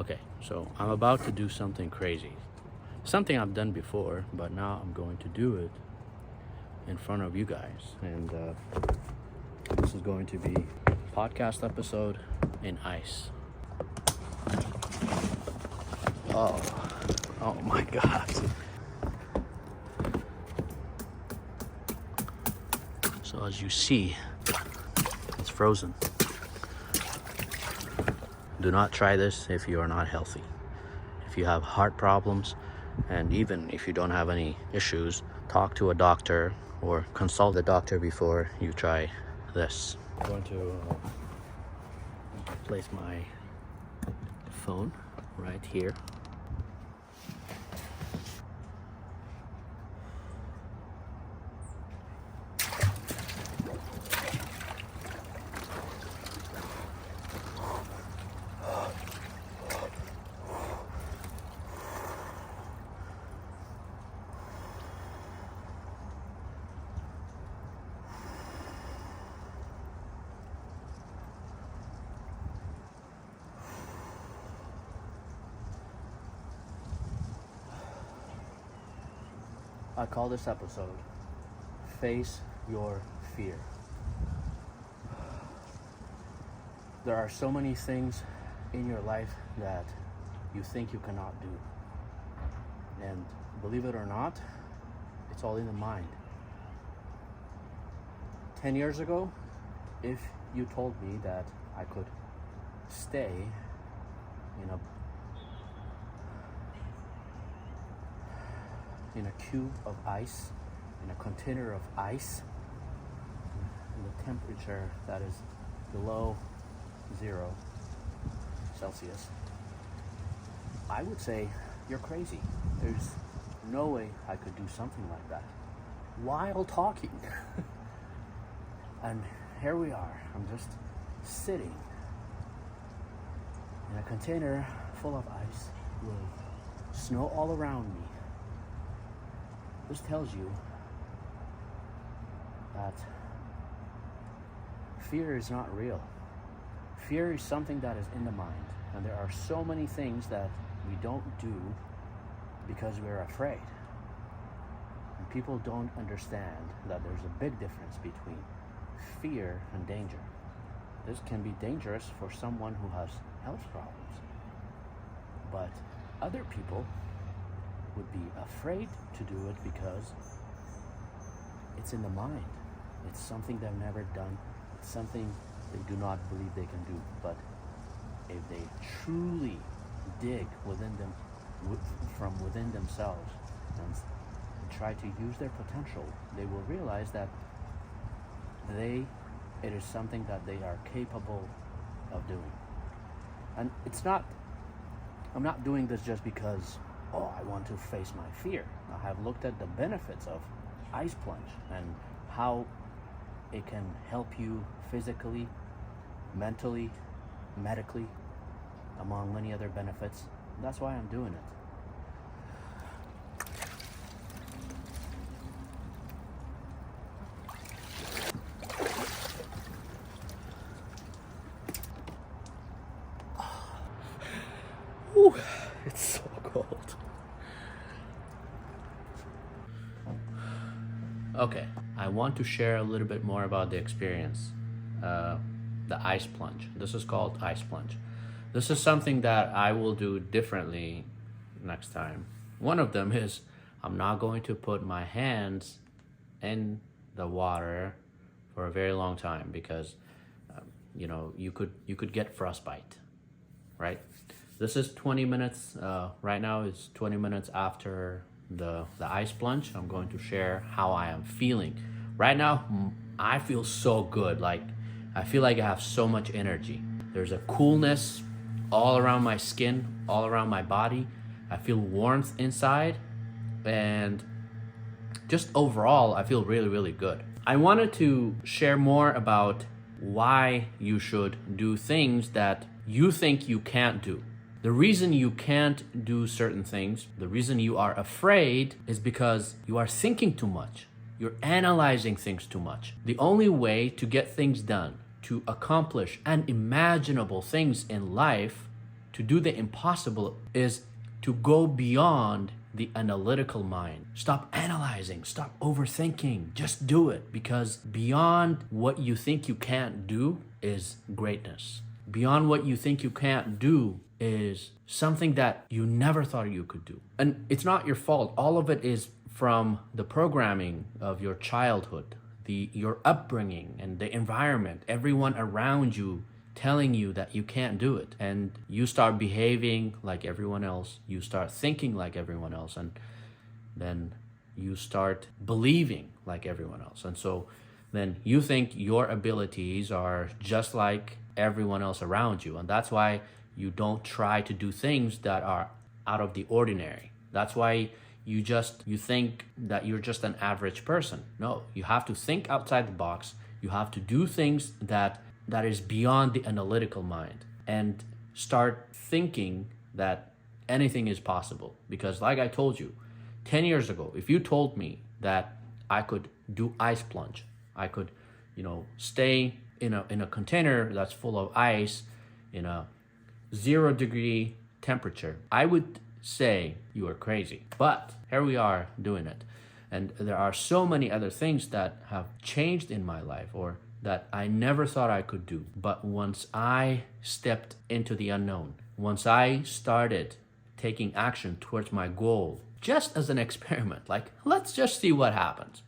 Okay, so I'm about to do something crazy. Something I've done before, but now I'm going to do it in front of you guys. And this is going to be a podcast episode in ice. Oh my God. So as you see, it's frozen. Do not try this if you are not healthy. If you have heart problems, and even if you don't have any issues, talk to a doctor or consult the doctor before you try this. I'm going to place my phone right here. I call this episode Face Your Fear. There are so many things in your life that you think you cannot do. And believe it or not, it's all in the mind. 10 years ago, if you told me that I could stay in a cube of ice, in a container of ice, in the temperature that is below 0 Celsius, I would say you're crazy. There's no way I could do something like that while talking. And here we are. I'm just sitting in a container full of ice with snow all around me. This tells you that fear is not real. Fear is something that is in the mind, and there are so many things that we don't do because we're afraid. And people don't understand that there's a big difference between fear and danger. This can be dangerous for someone who has health problems, but other people would be afraid to do it because it's in the mind. It's something they've never done. It's something they do not believe they can do. But if they truly dig within them, from within themselves, and try to use their potential, they will realize that it is something that they are capable of doing. And I'm not doing this just because I want to face my fear. I have looked at the benefits of Ice-plunge and how it can help you physically, mentally, medically, among many other benefits. That's why I'm doing it. Ooh, it's so cold. Okay, I want to share a little bit more about the experience, the Ice-plunge. This is called Ice-plunge. This is something that I will do differently next time. One of them is I'm not going to put my hands in the water for a very long time because you could get frostbite, right? This is 20 minutes. Right now it's 20 minutes after the Ice-plunge. I'm going to share how I am feeling. Right now, I feel so good. Like, I feel like I have so much energy. There's a coolness all around my skin, all around my body. I feel warmth inside, and just overall, I feel really, really good. I wanted to share more about why you should do things that you think you can't do. The reason you can't do certain things, the reason you are afraid, is because you are thinking too much. You're analyzing things too much. The only way to get things done, to accomplish unimaginable things in life, to do the impossible is to go beyond the analytical mind. Stop analyzing, stop overthinking, just do it, because beyond what you think you can't do is greatness. Beyond what you think you can't do is something that you never thought you could do. And it's not your fault. All of it is from the programming of your childhood, your upbringing and the environment, everyone around you telling you that you can't do it, and you start behaving like everyone else, you start thinking like everyone else, and then you start believing like everyone else. And so then you think your abilities are just like everyone else around you, and that's why you don't try to do things that are out of the ordinary. That's why you think that you're just an average person. No, you have to think outside the box. You have to do things that is beyond the analytical mind, and start thinking that anything is possible. Because like I told you, 10 years ago, if you told me that I could do ice plunge, I could, stay in a container that's full of ice in a 0-degree temperature, I would say you are crazy. But here we are doing it. And there are so many other things that have changed in my life, or that I never thought I could do. But once I stepped into the unknown, once I started taking action towards my goal, just as an experiment, like, let's just see what happens,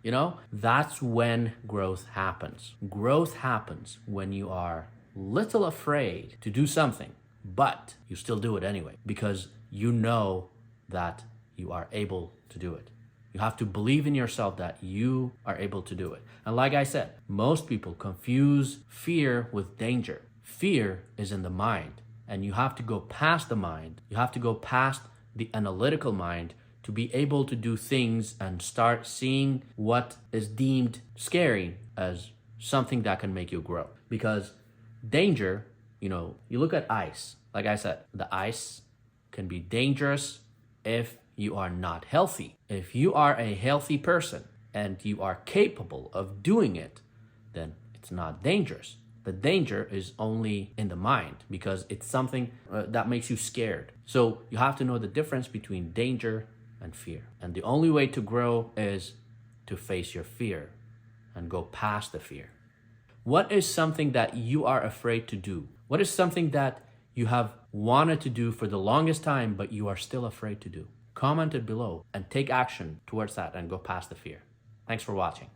that's when growth happens. Growth happens when you are little afraid to do something, but you still do it anyway, because you know that you are able to do it. You have to believe in yourself that you are able to do it. And like I said, most people confuse fear with danger. Fear is in the mind, and you have to go past the mind. You have to go past the analytical mind to be able to do things and start seeing what is deemed scary as something that can make you grow. Because danger, you look at ice. Like I said, the ice can be dangerous if you are not healthy. If you are a healthy person and you are capable of doing it, then it's not dangerous. The danger is only in the mind, because it's something that makes you scared. So you have to know the difference between danger and fear. And the only way to grow is to face your fear and go past the fear. What is something that you are afraid to do? What is something that you have wanted to do for the longest time, but you are still afraid to do? Comment it below and take action towards that and go past the fear. Thanks for watching.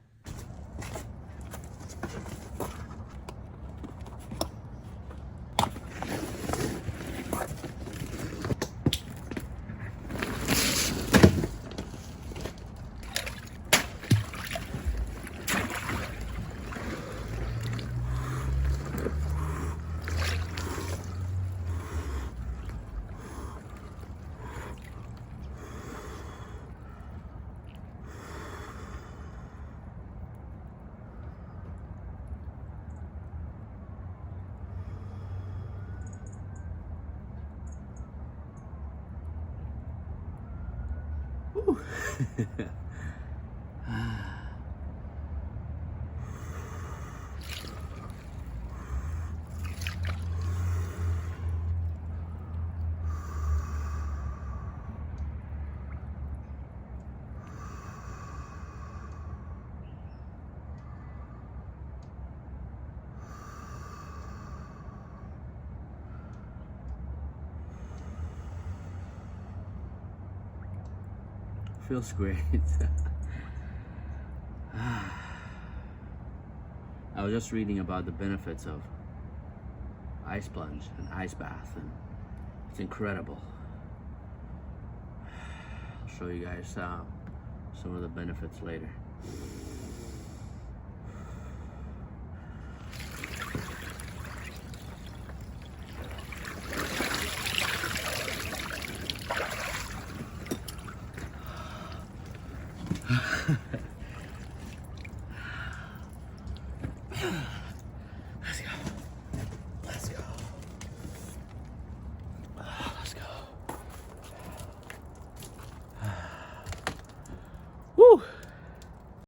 Feels great. I was just reading about the benefits of ice plunge and ice bath, and it's incredible. I'll show you guys some of the benefits later.